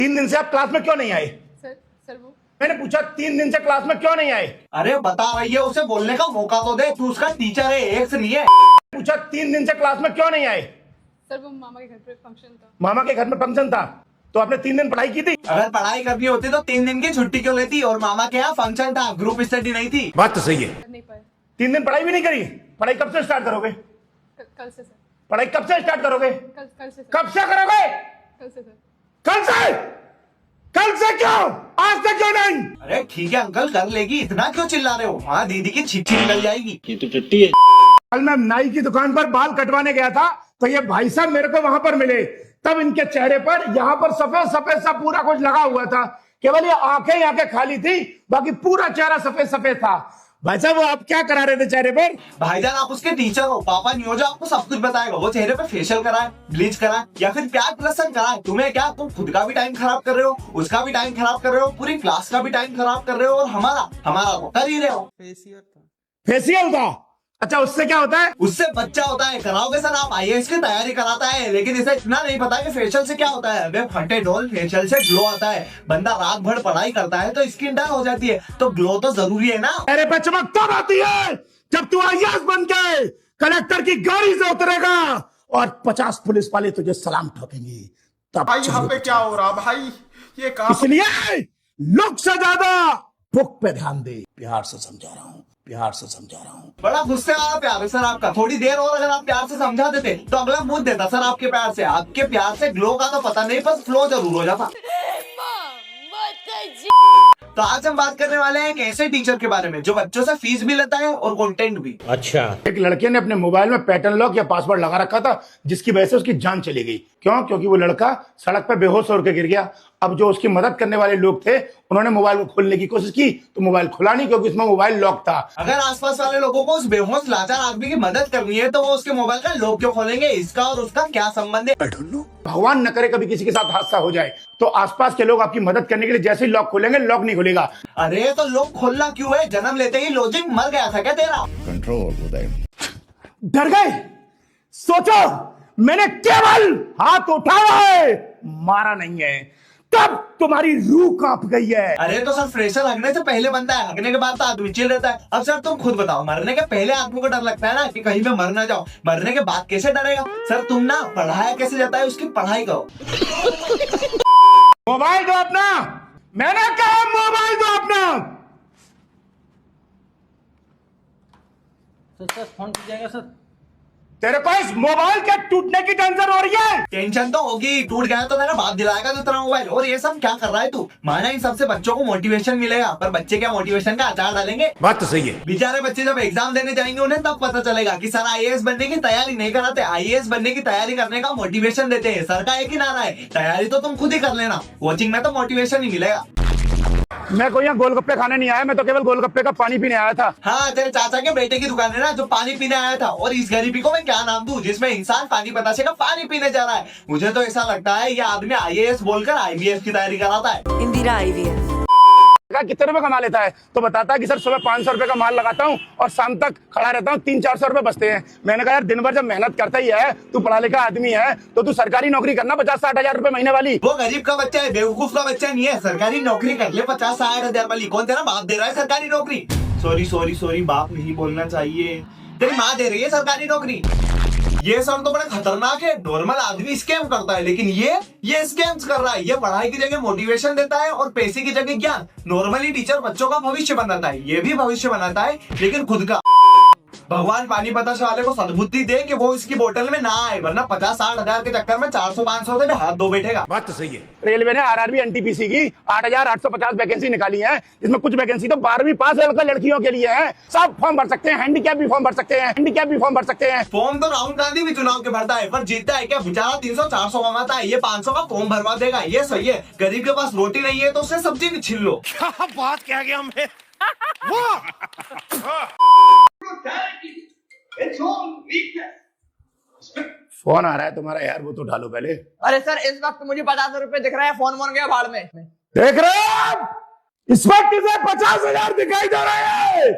3 दिन से आप क्लास में क्यों नहीं आए? सर वो मैंने पूछा 3 दिन से क्लास में क्यों नहीं आए? अरे बता रही है, उसे बोलने का मौका तो दे, तू उसका टीचर है, एक से नहीं है। पूछा 3 दिन से क्लास में क्यों नहीं आए? सर वो मामा के घर पे फंक्शन था। मामा के घर में फंक्शन था तो आपने 3 दिन पढ़ाई की थी? अगर पढ़ाई करनी होती तो 3 दिन की छुट्टी क्यों लेती? और मामा के यहाँ फंक्शन था, ग्रुप स्टडी नहीं थी। बात तो सही है। कर नहीं पाए। 3 दिन पढ़ाई भी नहीं करी? पढ़ाई कब से स्टार्ट करोगे? कल से सर। पढ़ाई कब से स्टार्ट करोगे? कल से सर। कब से करोगे? कल से सर। कल से? कल से क्यों? आज तक क्यों नहीं? अरे ठीक है अंकल, कर लेगी, इतना क्यों चिल्ला रहे हो? हाँ दीदी की छिट्टी निकल जाएगी। ये तो टट्टी है। कल मैं नाई की दुकान पर बाल कटवाने गया था तो ये भाई साहब मेरे को वहां पर मिले। तब इनके चेहरे पर यहाँ पर सफेद सफेद सा पूरा कुछ लगा हुआ था, केवल ये आंखें खाली थी, बाकी पूरा चेहरा सफेद सफेद था। भाई साहब वो आप क्या करा रहे थे चेहरे पर? भाईजान आप उसके टीचर हो, पापा नहीं हो जो आपको सब कुछ बताएगा। वो चेहरे पे फेशियल कराए, ब्लीच कराए या फिर प्यार प्रसन्न कराए, तुम्हें क्या? तुम खुद का भी टाइम खराब कर रहे हो, उसका भी टाइम खराब कर रहे हो, पूरी क्लास का भी टाइम खराब कर रहे हो, और हमारा तो कर ही रहे हो। फेशियल था? अच्छा उससे क्या होता है? उससे बच्चा होता है। कराओगे सर आप? आईएएस की तैयारी कराता है, लेकिन इसे इतना नहीं पता कि फेशियल से क्या होता है। वे फटे ढोल, फेशियल से ग्लो आता है। बंदा रात भर पढ़ाई करता है तो स्किन डल हो जाती है, तो ग्लो तो जरूरी है ना। चेहरे पे चमक तब आती है जब तू आईएएस बन के कलेक्टर की गाड़ी से उतरेगा और 50 पुलिस वाले तुझे सलाम ठोकेंगे। तब भाई यहाँ पे क्या हो रहा भाई? ये कहा इसलिए लुक से ज्यादा बुक पे ध्यान दे। प्यार से समझा रहा हूँ, प्यार से समझा रहा हूँ। बड़ा गुस्से वाला प्यार है सर आपका। थोड़ी देर और अगर आप प्यार से समझा देते तो अगला मूड देता सर आपके प्यार से। आपके प्यार से ग्लो का तो पता नहीं, बस फ्लो जरूर हो जाता। तो आज हम बात करने वाले हैं एक ऐसे टीचर के बारे में जो बच्चों से फीस भी लेता है और कंटेंट भी। अच्छा। एक लड़के ने अपने मोबाइल में पैटर्न लॉक या पासवर्ड लगा रखा था जिसकी वजह से उसकी जान चली गई। क्यों? क्योंकि वो लड़का सड़क पर बेहोश होकर गिर गया। अब जो उसकी मदद करने वाले लोग थे उन्होंने मोबाइल को खोलने की कोशिश की तो मोबाइल खुला नहीं, क्योंकि उसमें मोबाइल लॉक था। अगर आसपास वाले लोगों को उस बेहोश लाचार आदमी की मदद करनी है तो वो उसके मोबाइल का लॉक क्यों खोलेंगे? इसका और उसका क्या संबंध है? भगवान न करे कभी किसी के साथ हादसा हो जाए तो आसपास के लोग आपकी मदद करने के लिए जैसे ही लॉक खोलेंगे, लॉक नहीं खुलेगा। अरे तो लॉक खोलना क्यों है? जन्म लेते ही लॉजिक मर गया था क्या तेरा? डर गए? सोचो, मैंने केवल हाथ उठाया है, मारा नहीं है, तब तुम्हारी रूह कांप गई है। अरे तो सर फ्रेशर हगने से पहले बनता है, हगने के बाद तो आदमी चिल रहता है। अब सर तुम खुद बताओ, मरने के पहले आदमी को डर लगता है ना कि कहीं मैं मर ना जाऊं, मरने के बाद कैसे डरेगा? सर तुम ना पढ़ाया कैसे जाता है उसकी पढ़ाई करो। मोबाइल दो अपना, मैंने कहा मोबाइल दो अपना। सर फोन टूट जाएगा सर। तेरे को इस मोबाइल के टूटने की टेंशन हो रही है? टेंशन तो होगी, टूट गया तो मेरा बाप दिलाएगा दूसरा मोबाइल। और ये सब क्या कर रहा है तू? माना इन सबसे बच्चों को मोटिवेशन मिलेगा, पर बच्चे क्या मोटिवेशन का अचार डालेंगे? बात तो सही है। बेचारे बच्चे जब एग्जाम देने जाएंगे उन्हें तब पता चलेगा कि सर आईएएस बनने की तैयारी नहीं कराते, आईएएस बनने की तैयारी करने का मोटिवेशन देते हैं। सर का एक ही नारा है, तैयारी तो तुम खुद ही कर लेना, कोचिंग में तो मोटिवेशन ही मिलेगा। मैं कोई यहाँ गोलगप्पे खाने नहीं आया, मैं तो केवल गोलगप्पे का पानी पीने आया था। हाँ तेरे चाचा के बेटे की दुकान है ना जो पानी पीने आया था। और इस गरीबी को मैं क्या नाम दूं जिसमें इंसान पानी बतासे का पानी पीने जा रहा है? मुझे तो ऐसा लगता है ये आदमी आईएएस बोलकर आईबीएस की तैयारी कराता है। इंदिरा आईवीएफ। कितने रुपए कमा लेता है? तो बताता है कि सर सुबह 500 रुपए का माल लगाता हूँ और शाम तक खड़ा रहता हूँ, 300-400 रुपए बचते हैं। मैंने कहा यार दिन भर जब मेहनत करता ही है, तू पढ़ा लिखा आदमी है, तो तू सरकारी नौकरी करना 50-60 हजार रुपए महीने वाली। वो गरीब का बच्चा है, बेवकूफ का बच्चा नहीं है। सरकारी नौकरी कर ले 50-60 हजार वाली। कौन तेरा बाप दे रहा है सरकारी नौकरी? सॉरी बाप नहीं बोलना चाहिए, तेरी माँ दे रही है सरकारी नौकरी। ये सर तो बड़ा खतरनाक है। नॉर्मल आदमी स्कैम करता है, लेकिन ये स्कैम्स कर रहा है। ये पढ़ाई की जगह मोटिवेशन देता है और पैसे की जगह ज्ञान। नॉर्मली टीचर बच्चों का भविष्य बनाता है, ये भी भविष्य बनाता है, लेकिन खुद का। भगवान पानी बतासे वाले को सद्बुद्धि दे कि वो इसकी बोतल में ना आए, वरना 50-60 हजार के चक्कर में 400-500 से हाथ धो बैठेगा। बात तो सही है। रेलवे ने आरआरबी एनटीपीसी की 8,850 वैकेंसी निकाली है, जिसमें कुछ वैकेंसी तो 12वीं पास लड़कियों के लिए है। सब फॉर्म भर सकते हैं, हैंडीकैप भी फॉर्म भर सकते हैं, हैंडीकैप भी फॉर्म भर सकते हैं। फॉर्म तो राहुल गांधी भी चुनाव के भरता है, पर जीतता है क्या? बेचारा 300-400 कमाता है, ये 500 का फॉर्म भरवा देगा। ये सही है। गरीब के पास रोटी नहीं है तो उससे सब्जी भी छीन लो। क्या बात कह गया मैं? फोन आ रहा है तुम्हारा यार, वो तो उठा लो पहले। अरे सर इस वक्त मुझे 50 रुपए दिख रहा है, फोन मन गया भाड़ में। देख रहे हो आप? इस वक्त इसे 50 हजार दिखाई दे रहे हैं।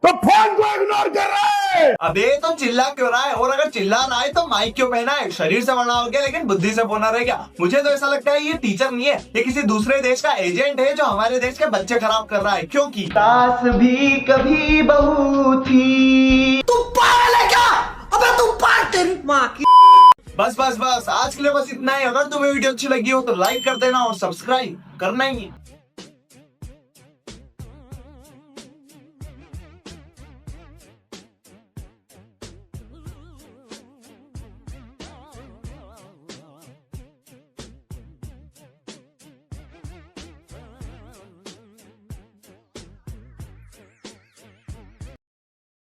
तो फोन को इग्नोर कर रहा है। अबे तो चिल्ला क्यों रहा है? और अगर चिल्ला रहा है तो माइक क्यों पहना है? शरीर से बड़ा हो गया लेकिन बुद्धि से बोना रह गया। मुझे तो ऐसा लगता है ये टीचर नहीं है, ये किसी दूसरे देश का एजेंट है जो हमारे देश के बच्चे खराब कर रहा है। क्योंकि सास भी कभी बहू थी। तू पागल है क्या? अबे तू पागल, तेरी माँ की। बस बस बस आज के लिए बस इतना ही। अगर तुम्हें वीडियो अच्छी लगी हो तो लाइक कर देना और सब्सक्राइब करना ही है।